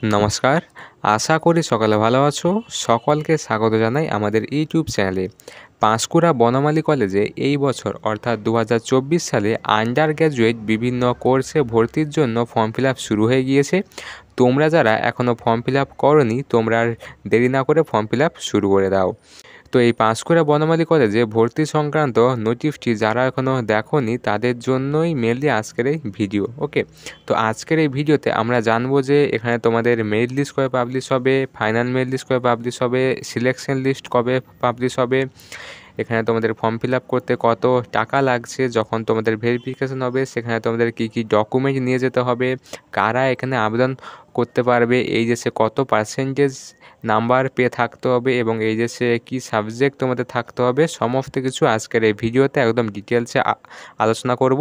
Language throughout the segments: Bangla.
নমস্কার, আশা করি সকালে ভালো আছো। সকলকে স্বাগত জানাই আমাদের ইউটিউব চ্যানেলে। পাঁশকুড়া বনমালী কলেজে এই বছর অর্থাৎ 2024 সালে আন্ডার গ্র্যাজুয়েট বিভিন্ন কোর্সে ভর্তির জন্য ফর্ম ফিল আপ শুরু হয়ে গিয়েছে। তোমরা যারা এখনও ফর্ম ফিল আপ করোনি, তোমরা আর দেরি না করে ফর্ম ফিল আপ শুরু করে দাও। তো এই পাঁশকুড়া বনমালী কলেজে ভর্তি সংক্রান্ত নোটিশটি যারা এখনও দেখোনি তাদের জন্যই মেনলি আজকের এই ভিডিও। ওকে, তো আজকের এই ভিডিওতে আমরা জানবো যে এখানে তোমাদের মেরিট লিস্ট কবে পাবলিশ হবে, ফাইনাল মেরিট লিস্ট কবে পাবলিশ হবে, সিলেকশন লিস্ট কবে পাবলিশ হবে, এখানে তোমাদের ফর্ম ফিল আপ করতে কত টাকা লাগছে, যখন তোমাদের ভেরিফিকেশন হবে সেখানে তোমাদের কী কী ডকুমেন্ট নিয়ে যেতে হবে, কারা এখানে আবেদন করতে পারবে, এইচএসে কত পার্সেন্টেজ নাম্বার পেয়ে থাকতে হবে এবং এইচএসে কী সাবজেক্ট তোমাদের থাকতে হবে, সমস্ত কিছু আজকের এই ভিডিওতে একদম ডিটেলসে আলোচনা করব।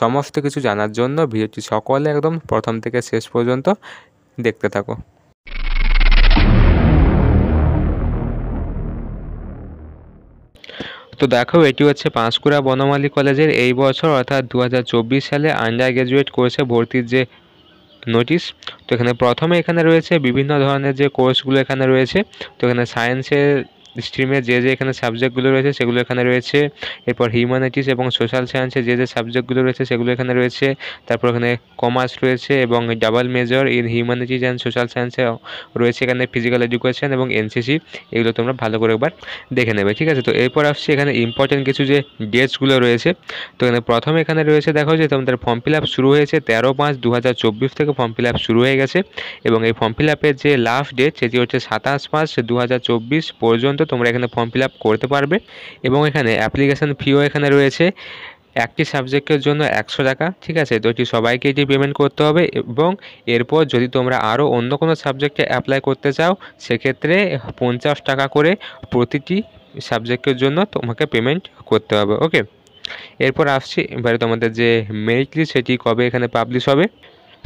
সমস্ত কিছু জানার জন্য ভিডিওটি সকলে একদম প্রথম থেকে শেষ পর্যন্ত দেখতে থাকো। তো দেখো, এটি হচ্ছে পাঁশকুড়া বনমালী কলেজের এই বছর অর্থাৎ 2024 সালে আন্ডার গ্র্যাজুয়েট কোর্সে ভর্তির যে নোটিশ। তো এখানে প্রথমে এখানে রয়েছে বিভিন্ন ধরনের যে কোর্সগুলো এখানে রয়েছে। তো এখানে সায়েন্সের স্ট্রিমে যে এখানে সাবজেক্টগুলো রয়েছে সেগুলো এখানে রয়েছে। এরপর হিউম্যানিটিস এবং সোশ্যাল সায়েন্সে যে সাবজেক্টগুলো রয়েছে সেগুলো এখানে রয়েছে। তারপর এখানে কমার্স রয়েছে এবং double major in humanities and social সায়েন্সে রয়েছে এখানে ফিজিক্যাল এডুকেশন এবং এনসিসি। এগুলো তোমরা ভালো করে একবার দেখে নেবে, ঠিক আছে। তো এরপর আসছে এখানে ইম্পর্টেন্ট কিছু যে ডেটসগুলো রয়েছে। তো এখানে প্রথমে এখানে রয়েছে, দেখো যে তোমাদের ফর্ম ফিল আপ শুরু হয়েছে 13/5/2024 থেকে ফর্ম ফিল আপ শুরু হয়ে গেছে এবং এই ফর্ম ফিল আপের যে লাস্ট ডেট সেটি হচ্ছে 27/5/2024 পর্যন্ত তোমরা এখানে ফর্ম ফিল আপ করতে পারবে। এবং এখানে অ্যাপ্লিকেশান ফিও এখানে রয়েছে একটি সাবজেক্টের জন্য 100 টাকা, ঠিক আছে। তো এটি সবাইকে এটি পেমেন্ট করতে হবে এবং এরপর যদি তোমরা আরও অন্য কোনো সাবজেক্টে অ্যাপ্লাই করতে চাও সেক্ষেত্রে 50 টাকা করে প্রতিটি সাবজেক্টের জন্য তোমাকে পেমেন্ট করতে হবে। ওকে, এরপর আসছি এবারে তোমাদের যে মেরিট লিস্ট সেটি কবে এখানে পাবলিশ হবে।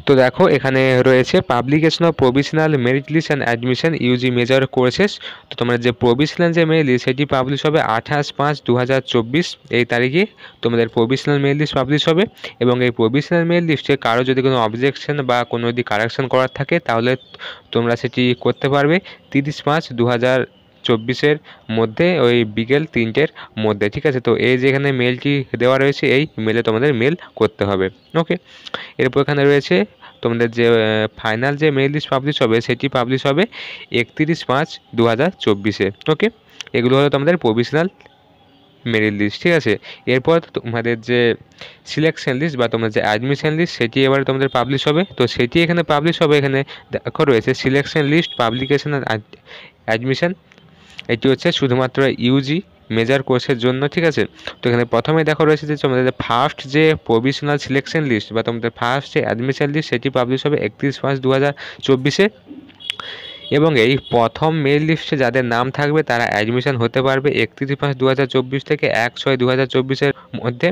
তো দেখো, এখানে রয়েছে publication of provisional merit list and admission UG major courses. তো তোমাদের যে প্রভিশনাল যে মেরিট লিস্ট সেটি পাবলিশ হবে 28/5/2024 এই তারিখে তোমাদের প্রভিশনাল মেরিট লিস্ট পাবলিশ হবে। এবং এই প্রভিশনাল মেরিট লিস্টে কারো যদি কোনো অবজেকশন বা কোনো যদি কারেকশন করার থাকে তাহলে তোমরা সেটি করতে পারবে 30/5/2024 মধ্যে, ওই বিকেল 3টের মধ্যে, ঠিক আছে। তো এই যে এখানে মেলটি দেওয়া রয়েছে এই মেলে তোমাদের মেল করতে হবে। ওকে, এরপর এখানে রয়েছে তোমাদের যে ফাইনাল যে মেরিট লিস্ট পাবলিশ হবে সেটি পাবলিশ হবে 31/5/2024। ওকে, এগুলো হলো তোমাদের প্রভিশনাল মেরিট লিস্ট, ঠিক আছে। এরপর তোমাদের যে সিলেকশন লিস্ট বা তোমাদের যে অ্যাডমিশন লিস্ট সেটি এবারে তোমাদের পাবলিশ হবে। তো সেটি এখানে পাবলিশ হবে, এখানে দেখো রয়েছে সিলেকশন লিস্ট, পাবলিকেশন আর অ্যাডমিশন। এটি হচ্ছে শুধুমাত্র ইউজি মেজর কোর্সের জন্য, ঠিক আছে। তো এখানে প্রথমে দেখো রয়েছে যে তোমাদের ফার্স্ট যে প্রভিশনাল সিলেকশন লিস্ট বা তোমাদের ফার্স্ট যে অ্যাডমিশন লিস্ট সেটি পাবলিশ হবে 31/5/2024 এবং এই প্রথম মেরিট লিস্টে যাদের নাম থাকবে তারা অ্যাডমিশন হতে পারবে 31/5/2024 থেকে 1/6/2024 মধ্যে।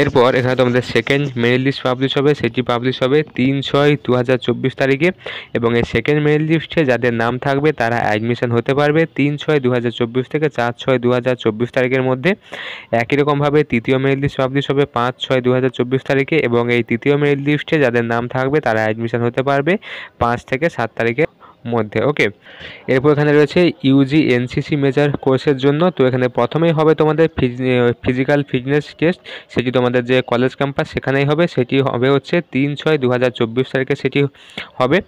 এরপর এখানে তোমাদের সেকেন্ড মেরিট লিস্ট পাবলিশ হবে, সেটি পাবলিশ হবে 3/6/2024 তারিখে এবং এই সেকেন্ড মেরিট লিস্টে যাদের নাম থাকবে তারা অ্যাডমিশন হতে পারবে 3/6/2024 থেকে 4/6/2024 তারিখের মধ্যে। একই রকমভাবে তৃতীয় মেরিট লিস্ট পাবলিশ হবে 5/6/2024 তারিখে এবং এই তৃতীয় মেরিট লিস্টে যাদের নাম থাকবে তারা অ্যাডমিশন হতে পারবে 5 থেকে 7 তারিখের মধ্যে। ওকে, এরপর এখানে রয়েছে ইউজি এনসিসি মেজর কোর্সের জন্য। তো এখানে প্রথমেই হবে তোমাদের ফিজিক্যাল ফিটনেস টেস্ট, সেটি তোমাদের যে কলেজ ক্যাম্পাস সেখানেই হবে, সেটি হবে হচ্ছে 3/6/2024 তারিখে সেটি হবে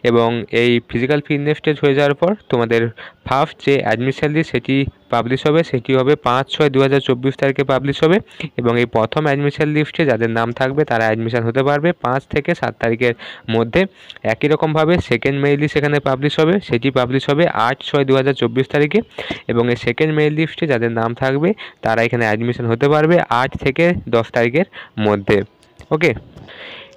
এবং এই ফিজিক্যাল ফিটনেস টেস্ট হয়ে যাওয়ার পর তোমাদের ফার্স্ট যে অ্যাডমিশন লিস্ট সেটি পাবলিশ হবে, সেটি হবে 5/6/2024 তারিখে পাবলিশ হবে এবং এই প্রথম অ্যাডমিশন লিস্টে যাদের নাম থাকবে তারা অ্যাডমিশন হতে পারবে 5 থেকে 7 তারিখের মধ্যে। একই রকমভাবে সেকেন্ড মেরিট লিস্ট এখানে পাবলিশ হবে, সেটি পাবলিশ হবে 8/6/2024 তারিখে এবং এই সেকেন্ড মেরিট লিস্টে যাদের নাম থাকবে তারা এখানে অ্যাডমিশন হতে পারবে 8 থেকে 10 তারিখের মধ্যে। ওকে,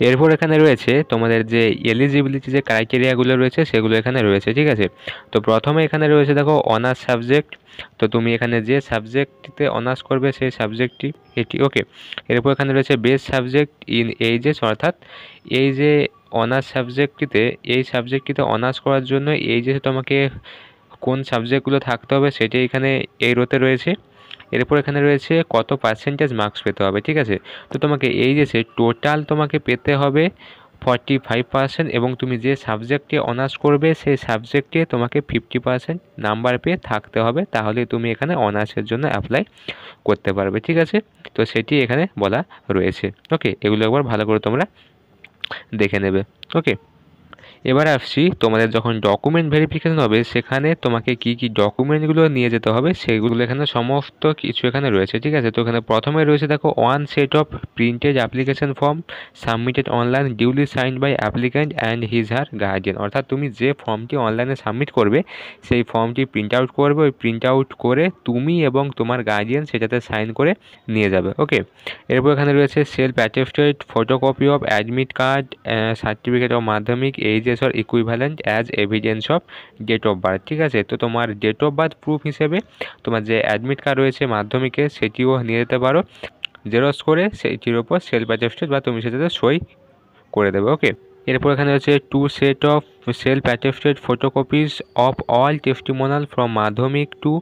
এরপর এখানে রয়েছে তোমাদের যে এলিজিবিলিটি যে ক্রাইটেরিয়াগুলো রয়েছে সেগুলো এখানে রয়েছে, ঠিক আছে। তো প্রথমে এখানে রয়েছে দেখো অনার্স সাবজেক্ট। তো তুমি এখানে যে সাবজেক্টটিতে অনার্স করবে সেই সাবজেক্টটি এটি। ওকে, এরপর এখানে রয়েছে বেস্ট সাবজেক্ট ইন এইচএস, অর্থাৎ এই যে অনার্স সাবজেক্টটিতে অনার্স করার জন্য এইচএসে তোমাকে কোন সাবজেক্টগুলো থাকতে হবে সেটি এখানে এই রোতে রয়েছে। এরপর এখানে রয়েছে কত পার্সেন্টেজ মার্কস পেতে হবে, ঠিক আছে। তো তোমাকে এইচএসে টোটাল তোমাকে পেতে হবে 45% এবং তুমি যে সাবজেক্টে অনার্স করবে সেই সাবজেক্টে তোমাকে 50% নাম্বার পেয়ে থাকতে হবে, তাহলে তুমি এখানে অনার্সের জন্য অ্যাপ্লাই করতে পারবে। ঠিক আছে, তো সেটি এখানে বলা রয়েছে। ওকে, এগুলো একবার ভালো করে তোমরা দেখে নেবে। ওকে, এবার আসছি তোমাদের যখন ডকুমেন্ট ভেরিফিকেশন হবে সেখানে তোমাকে কি কি ডকুমেন্টগুলো নিয়ে যেতে হবে সেগুলো এখানে সমস্ত কিছু এখানে রয়েছে। ঠিক আছে, তো এখানে প্রথমে রয়েছে দেখো, one set of printed application form submitted online duly sign by applicant and his her guardian. অর্থাৎ তুমি যে ফর্মটি অনলাইনে সাবমিট করবে সেই ফর্মটি প্রিন্ট আউট করবে, ওই প্রিন্ট আউট করে তুমি এবং তোমার গার্জিয়ান সেটাতে সাইন করে নিয়ে যাবে। ওকে, এরপর এখানে রয়েছে self attested photocopy of admit card, certificate of Madhyamik, HS or equivalent as evidence of date of birth. ঠিক আছে, তো তোমার ডেট অফ বার্থ প্রুফ হিসেবে তোমার যে অ্যাডমিট কার্ড রয়েছে মাধ্যমিকে সেটিও নিয়ে যেতে পারো জেরক্স করে, সেইটির ওপর সেলফ অ্যাটেস্টেড বা তুমি সেটাতে সই করে দেবে। ওকে, এরপর এখানে হচ্ছে two set of self attested photocopies of all testimonial from Madhyamik to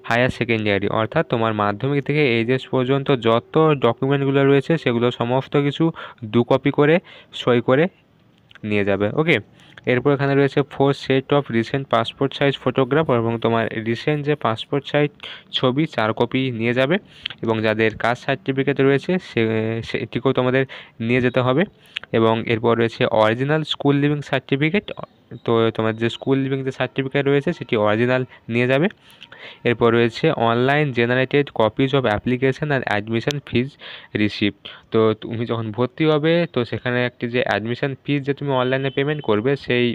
higher secondary. অর্থাৎ তোমার মাধ্যমিক থেকে এইচএস পর্যন্ত যত ডকুমেন্টগুলো রয়েছে সেগুলো সমস্ত কিছু 2 কপি করে সই করে নিয়ে যাবে। ওকে, এরপর এখানে রয়েছে 4 set of recent passport size photograph এবং তোমার রিসেন্ট যে পাসপোর্ট সাইজ ছবি 4 কপি নিয়ে যাবে এবং যাদের কাস্ট সার্টিফিকেট রয়েছে সেটিকেও তোমাদের নিয়ে যেতে হবে। এবং এরপর রয়েছে অরিজিনাল স্কুল লিভিং সার্টিফিকেট, তো তোমার যে স্কুল লিভিং যে সার্টিফিকেট রয়েছে সেটি অরিজিনাল নিয়ে যাবে। এরপর রয়েছে online generated copies of application and admission fees receipt. তো তুমি যখন ভর্তি হবে তো সেখানে একটি যে অ্যাডমিশন ফিজ যে তুমি অনলাইনে পেমেন্ট করবে সেই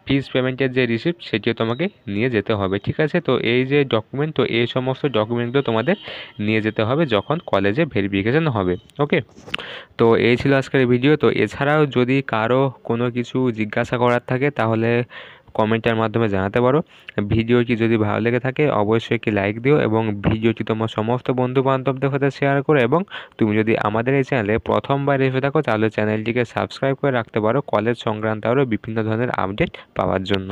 ফিজ পেমেন্টের যে রিসিপ্ট সেটিও তোমাকে নিয়ে যেতে হবে। ঠিক আছে, তো এই যে ডকুমেন্ট, তো এই সমস্ত ডকুমেন্টগুলো তোমাদের নিয়ে যেতে হবে যখন কলেজে ভেরিফিকেশন হবে। ওকে, তো এই ছিল আজকের ভিডিও। তো এছাড়াও যদি কারো কোনো কিছু জিজ্ঞাসা করার থাকে তাহলে কমেন্টের মাধ্যমে জানাতে পারো। ভিডিওটি যদি ভালো লেগে থাকে অবশ্যই একটি লাইক দিও এবং ভিডিওটি তোমার সমস্ত বন্ধু বান্ধবদের সাথে শেয়ার করো। এবং তুমি যদি আমাদের এই চ্যানেলে প্রথমবার এসে থাকো তাহলে চ্যানেলটিকে সাবস্ক্রাইব করে রাখতে পারো কলেজ সংক্রান্ত আরও বিভিন্ন ধরনের আপডেট পাওয়ার জন্য।